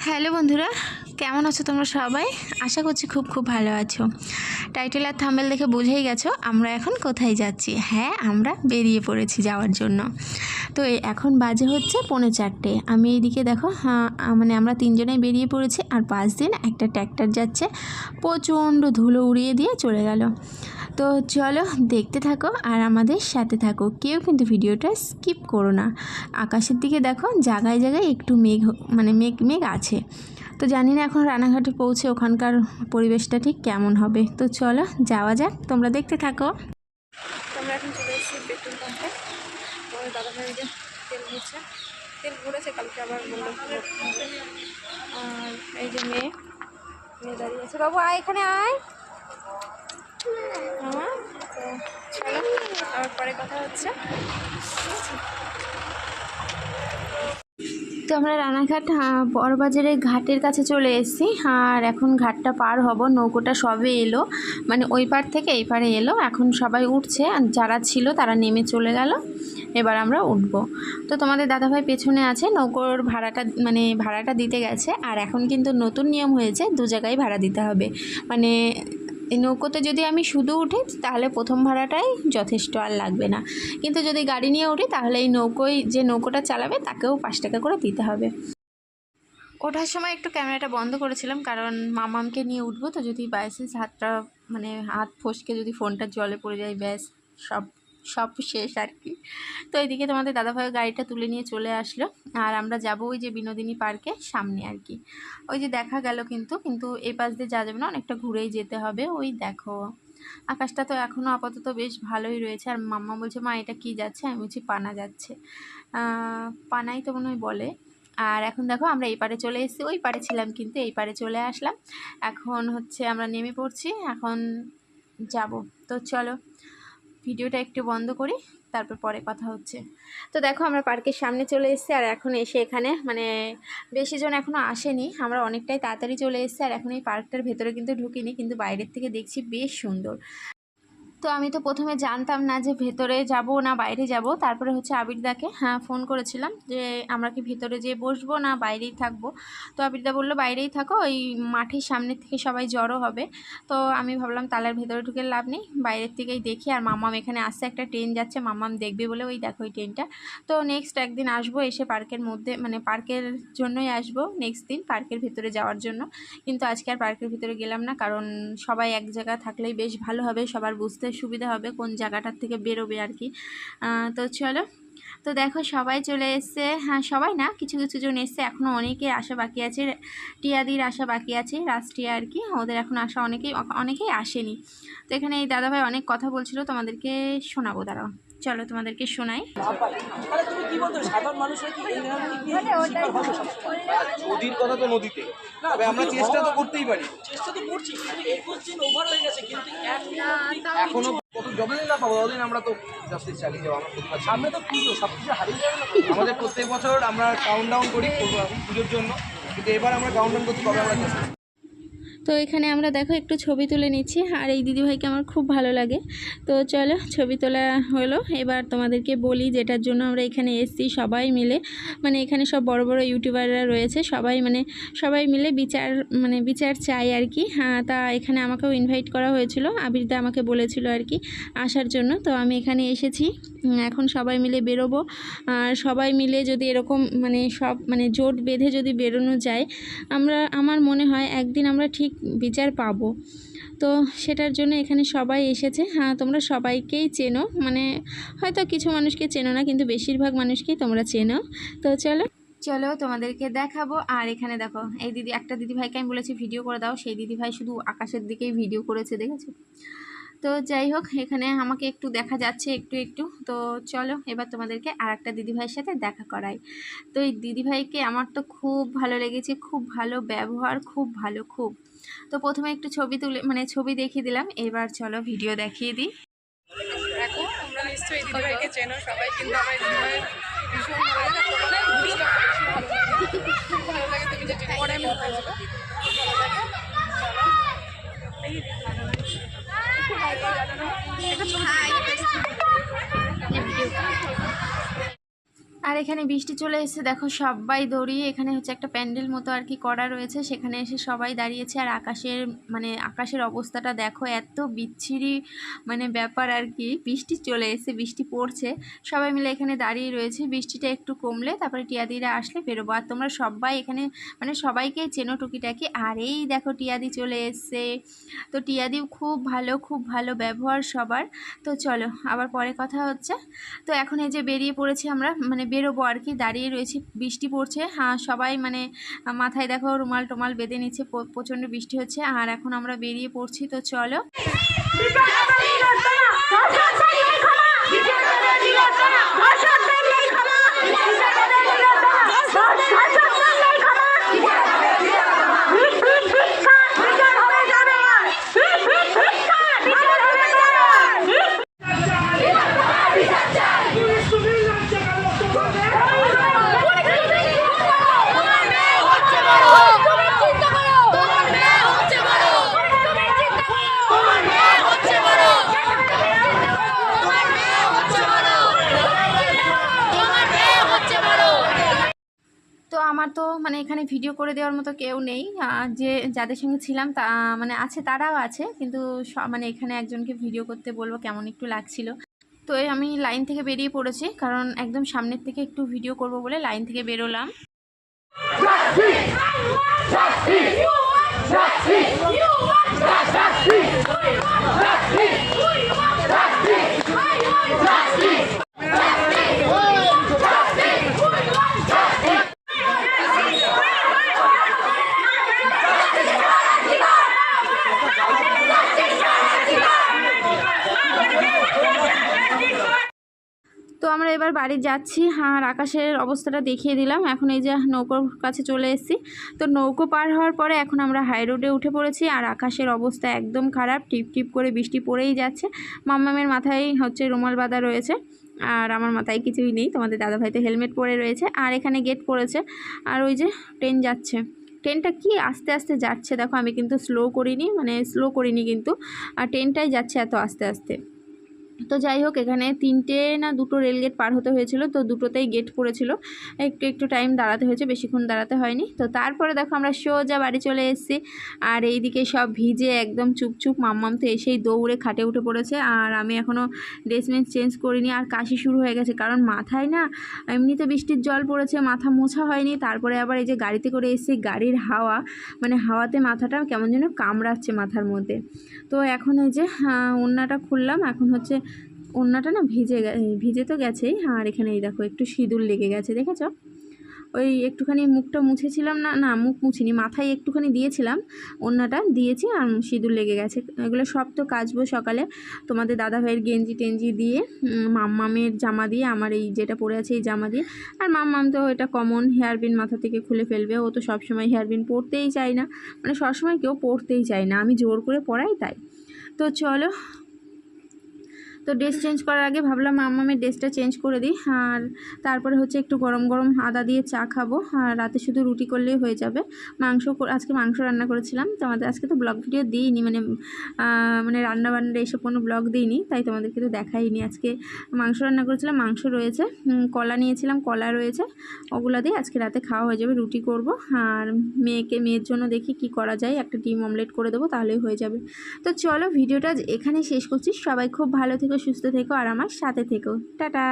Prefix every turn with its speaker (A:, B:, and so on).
A: Hello বন্ধুরা, কেমন আছো তোমরা সবাই? আশা করছি খুব খুব ভালো আছো। টাইটেল আর থাম্বনেল দেখে বুঝেই গেছো আমরা এখন কোথায় যাচ্ছি। হ্যাঁ, আমরা বেরিয়ে পড়েছি যাওয়ার জন্য। তো এখন বাজে হচ্ছে 3:45। আমি এইদিকে দেখো, মানে আমরা তিনজনেই বেরিয়ে পড়েছি। আর পাশ দিন একটা ট্র্যাক্টর যাচ্ছে, প্রচণ্ড ধুলো উড়িয়ে দিয়ে চলে গেল। তো চলো দেখতে থাকো আর আমাদের সাথে থাকো, কেউ কিন্তু ভিডিওটা স্কিপ করো না। আকাশের দিকে দেখো, জায়গায় জায়গায় একটু মেঘ, মানে মেঘ মেঘ আছে। তো জানি না এখন রানাঘাটে পৌঁছে ওখানকার পরিবেশটা ঠিক কেমন হবে। তো চলো যাওয়া যাক, তোমরা দেখতে থাকো। তোমরা এখন চলে এসেছি পেট্রোল পাম্পে। তোমাদের দাদাভাই যে তেল ভরছে, তেল ভরেছে, কালকে আবার বললো আর এই যে মেয়ে দাঁড়িয়ে আছে। বাবু আয়, এখানে আয়। মামা, তো চলো আবার পরে কথা হচ্ছে। তো আমরা রানাঘাট বড়বাজারের ঘাটের কাছে চলে এসেছি। আর এখন ঘাটটা পার হব, নৌকোটা সবে এলো, মানে ওই পার থেকে এই পারে এলো। এখন সবাই উঠছে, যারা ছিল তারা নেমে চলে গেল, এবার আমরা উঠব। তো তোমাদের দাদাভাই পেছনে আছে, নৌকোর ভাড়াটা দিতে গেছে। আর এখন কিন্তু নতুন নিয়ম হয়েছে, দু জায়গায় ভাড়া দিতে হবে। মানে এই নৌকোতে যদি আমি শুধু উঠি তাহলে প্রথম ভাড়াটাই যথেষ্ট, আর লাগবে না। কিন্তু যদি গাড়ি নিয়ে উঠি তাহলে এই যে নৌকোটা চালাবে তাকেও 5 টাকা করে দিতে হবে। ওঠার সময় একটু ক্যামেরাটা বন্ধ করেছিলাম, কারণ মামামকে নিয়ে উঠবো, তো যদি বাইসেন্স হাত ফসকে যদি ফোনটা জলে পড়ে যায়, ব্যাস সব সব শেষ আর কি। তো এইদিকে তোমাদের দাদাভাই গাড়িটা তুলে নিয়ে চলে আসলো। আর আমরা যাব ওই যে বিনোদিনী পার্কের সামনে আর কি। ওই যে দেখা গেল, কিন্তু এই পাশ দিয়ে যাওয়া যাবে না, অনেকটা ঘুরেই যেতে হবে। ওই দেখো, আকাশটা তো এখনও আপাতত বেশ ভালোই রয়েছে। আর মাম্মা বলছে, মা এটা কি যাচ্ছে? আমি বলছি পানা যাচ্ছে, পানাই তো মনে হয় বলে। আর এখন দেখো আমরা এই পারে চলে এসেছি, ওই পারে ছিলাম কিন্তু এই পারে চলে আসলাম। এখন হচ্ছে আমরা নেমে পড়ছি, এখন যাব। তো চলো ভিডিওটা একটু বন্ধ করি, তারপর পরে কথা হচ্ছে। তো দেখো আমরা পার্কের সামনে চলে এসেছি। আর এখন এসে এখানে বেশি জন এখনও আসেনি, আমরা অনেকটাই তাড়াতাড়ি চলে এসেছি। আর এখন এই পার্কটার ভেতরে কিন্তু ঢুকিনি, কিন্তু বাইরের থেকে দেখছি বেশ সুন্দর। তো আমি তো প্রথমে জানতাম না যে ভেতরে যাব না বাইরে যাব। তারপরে হচ্ছে আবিরদাকে ফোন করেছিলাম যে আমরা কি ভেতরে যেয়ে বসবো না বাইরেই থাকবো। তো আবিরদা বললো বাইরেই থাকো, ওই মাঠের সামনে থেকে সবাই জড়ো হবে। তো আমি ভাবলাম তাহলে ভেতরে ঢুকে লাভ নেই, বাইরের থেকেই দেখি। আর মাম্মাম এখানে আসছে, একটা ট্রেন যাচ্ছে, মাম্মাম দেখবে বলে ওই দেখো ওই ট্রেনটা। তো নেক্সট একদিন আসবো, এসে পার্কের মধ্যে পার্কের জন্যই আসবো নেক্সট দিন, পার্কের ভেতরে যাওয়ার জন্য। কিন্তু আজকে আর পার্কের ভিতরে গেলাম না, কারণ সবাই এক জায়গায় থাকলেই বেশ ভালো হবে, সবার বুঝতে সুবিধা হবে কোন জায়গাটার থেকে বেরোবে আর কি। তো চলো, তো দেখো সবাই চলে এসছে। হ্যাঁ, সবাই না, কিছু কিছু জন এসছে, এখনও অনেকেই আসা বাকি আছে। টিয়াদির আসা বাকি আছে, রাষ্ট্রিয়া আর কি, ওদের এখন আসা অনেকেই আসেনি। তো এখানে এই দাদাভাই অনেক কথা বলছিল, তোমাদেরকে শোনাবো, দাঁড়াও চলো তোমাদেরকে শোনাই।
B: নদীর কথা তো নদীতে, তবে আমরা চেষ্টা তো করতেই পারি, চেষ্টা তো করছি। 21 দিন ওভার হয়ে গেছে, কিন্তু এখনো যতদিন না পাবো ততদিন আমরা তো জাস্টিস চালিয়ে যাবো। আমরা সামনে তো পুজো, সব কিছু হারিয়ে যাবে না। আমাদের প্রত্যেক বছর আমরা কাউন্টডাউন করি পুজোর জন্য, কিন্তু এবার আমরা কাউন্টডাউন করতে পারবো আমরা।
A: তো এখানে আমরা দেখো একটু ছবি তুলে নিচ্ছি, আর এই দিদিভাইকে আমার খুব ভালো লাগে। তো চলো ছবি তোলা হলো, এবার তোমাদেরকে বলি যেটার জন্য আমরা এখানে এসেছি সবাই মিলে। এখানে সব বড় বড় ইউটিউবাররা রয়েছে, সবাই মিলে বিচার চাই আর কি। তা এখানে আমাকেও ইনভাইট করা হয়েছিল, আবিরদা আমাকে বলেছিল আর কি আসার জন্য। তো আমি এখানে এসেছি, এখন সবাই মিলে বেরোবো। আর সবাই মিলে যদি এরকম জোট বেঁধে যদি বেরোনো যায়, আমার মনে হয় একদিন আমরা ঠিক বিচার পাবো। তো সেটার জন্য এখানে সবাই এসেছে। তোমরা সবাইকেই চেনো, হয়তো কিছু মানুষকে চেনো না, কিন্তু বেশিরভাগ মানুষকেই তোমরা চেনো। তো চলো তোমাদেরকে দেখাবো। আর এখানে দেখো, এই একটা দিদিভাইকে আমি বলেছি ভিডিও করে দাও, সেই দিদিভাই শুধু আকাশের দিকেই ভিডিও করেছে, দেখেছো? তো যাই হোক, এখানে আমাকে একটু দেখা যাচ্ছে একটু। তো চলো এবার তোমাদেরকে আর একটা দিদিভাইয়ের সাথে দেখা করাই। তো এই দিদিভাইকে আমার তো খুব ভালো লেগেছে, খুব ভালো ব্যবহার, খুব ভালো, খুব। তো প্রথমে একটু ছবি দেখিয়ে দিলাম, এবার চলো ভিডিও দেখিয়ে দিই।
C: দেখো তোমরা নিশ্চয়ই দিদিভাইকে চেনো সবাই, কিন্তু আমার দিদিভাই ভীষণ ভালো লাগে, ভালো লাগে। তুমি যেটা পরে আমি ভালো লাগে।
A: আর এখানে বৃষ্টি চলে এসেছে, দেখো সবাই দৌড়িয়ে, এখানে হচ্ছে একটা প্যান্ডেল মতো আর কি করা রয়েছে, সেখানে এসে সবাই দাঁড়িয়েছে। আর আকাশের অবস্থাটা দেখো, এত বিচ্ছিরি মানে ব্যাপার আর কি। বৃষ্টি চলে এসেছে, বৃষ্টি পড়ছে, সবাই মিলে এখানে দাঁড়িয়ে রয়েছে। বৃষ্টিটা একটু কমলে তারপরে টিয়াদিরা আসলে বেরোবো। আর তোমরা সবাই এখানে মানে সবাইকে চেনো টুকিটাকি। আর এই দেখো টিয়াদি চলে এসছে। তো টিয়াদিও খুব ভালো ব্যবহার সবার। তো চলো আবার পরে কথা হচ্ছে। তো এখন এই যে বেরিয়ে পড়েছি আমরা, মানে বেরোবো আর কি, দাঁড়িয়ে রয়েছি, বৃষ্টি পড়ছে। হ্যাঁ, সবাই মানে মাথায় দেখো রুমাল টুমাল বেঁধে নিচ্ছে, প্রচণ্ড বৃষ্টি হচ্ছে। আর এখন আমরা বেরিয়ে পড়ছি। তো চলো। তো আমার তো মানে এখানে ভিডিও করে দেওয়ার মতো কেউ নেই, যে যাদের সঙ্গে ছিলাম তা মানে আছে, তারাও আছে, কিন্তু মানে এখানে একজনকে ভিডিও করতে বলবো কেমন একটু লাগছিল। তো আমি লাইন থেকে বেরিয়ে পড়েছি, কারণ একদম সামনের থেকে একটু ভিডিও করব বলে লাইন থেকে বেরোলাম। তো আমরা এবার বাড়ি যাচ্ছি। আর আকাশের অবস্থাটা দেখিয়ে দিলাম। এখন এই যে নৌকোর কাছে চলে এসেছি। তো নৌকো পার হওয়ার পরে এখন আমরা হাই রোডে উঠে পড়েছি। আর আকাশের অবস্থা একদম খারাপ, টিপ টিপ করে বৃষ্টি পড়েই যাচ্ছে। মাম্মামের মাথায় হচ্ছে রুমাল বাঁধা রয়েছে, আর আমার মাথায় কিছুই নেই। তোমাদের দাদাভাই তো হেলমেট পরে রয়েছে। আর এখানে গেট পড়েছে। আর ওই যে ট্রেন যাচ্ছে, ট্রেনটা কি আস্তে আস্তে যাচ্ছে দেখো। আমি কিন্তু স্লো করিনি কিন্তু, আর ট্রেনটাই যাচ্ছে এত আস্তে আস্তে। তো যাই হোক, এখানে 3টে না 2টো রেলগেট পার হতে হয়েছিল, তো দুটোতেই গেট পড়েছিল, একটু টাইম দাঁড়াতে হয়েছে, বেশিক্ষণ দাঁড়াতে হয়নি। তো তারপরে দেখো আমরা সোজা বাড়ি চলে এসেছি। আর এইদিকে সব ভিজে একদম চুপচুপ। মাম্মাম তো এসেই দৌড়ে খাটে উঠে পড়েছে, আর আমি এখনও ড্রেসমেন্ট চেঞ্জ করিনি। আর কাশি শুরু হয়ে গেছে, কারণ মাথায় না এমনিতে বৃষ্টির জল পড়েছে, মাথা মোছা হয়নি। তারপরে আবার এই যে গাড়িতে করে এসেছি, গাড়ির হাওয়া মানে হাওয়াতে মাথাটা কেমন যেন কামড়াচ্ছে মাথার মধ্যে। তো এখন এই যে ওড়নাটা খুললাম, এখন হচ্ছে ওড়নাটা না ভিজে তো গেছেই। আর এখানে এই দেখো একটু সিঁদুর লেগে গেছে, দেখেছ? ওই একটুখানি মুখটা মুছেছিলাম, না মুখ মুছিনি, মাথায় একটুখানি দিয়েছিলাম, ওড়নাটা দিয়েছি, আর সিঁদুর লেগে গেছে। এগুলো সব তো কাচবো সকালে। তোমাদের দাদাভাইয়ের গেঞ্জি টেঞ্জি দিয়ে, মাম্মামের জামা দিয়ে, আমার এই যেটা পরে আছে এই জামা দিয়ে। আর মাম্মাম তো এটা কমন, হেয়ারপিন মাথা থেকে খুলে ফেলবে। ও তো সবসময় হেয়ারপিন পরতেই চায় না, মানে সবসময় কেউ পরতেই চায় না, আমি জোর করে পরাই তাই। তো চলো, তো ড্রেস চেঞ্জ করার আগে ভাবলাম মাম্মামের ড্রেসটা চেঞ্জ করে দিই। আর তারপরে হচ্ছে একটু গরম গরম আদা দিয়ে চা খাবো। আর রাতে শুধু রুটি করলেই হয়ে যাবে। আজকে মাংস রান্না করেছিলাম। তোমাদের আজকে তো ব্লগ ভিডিও দিইনি, মানে রান্নাবান্নার এইসব কোনো ব্লগ দিইনি, তাই তোমাদেরকে তো দেখাইনি। আজকে মাংস রান্না করেছিলাম, মাংস রয়েছে, কলা নিয়েছিলাম, কলা রয়েছে, ওগুলো দিয়ে আজকে রাতে খাওয়া হয়ে যাবে। রুটি করব, আর মেয়ের জন্য দেখি কি করা যায়, একটা ডিম অমলেট করে দেবো, তাহলেই হয়ে যাবে। তো চলো, ভিডিওটা এখানে শেষ করছি। সবাই খুব ভালো থেকো, সুস্থ থেকো, আর আমার সাথে থেকো। টাটা।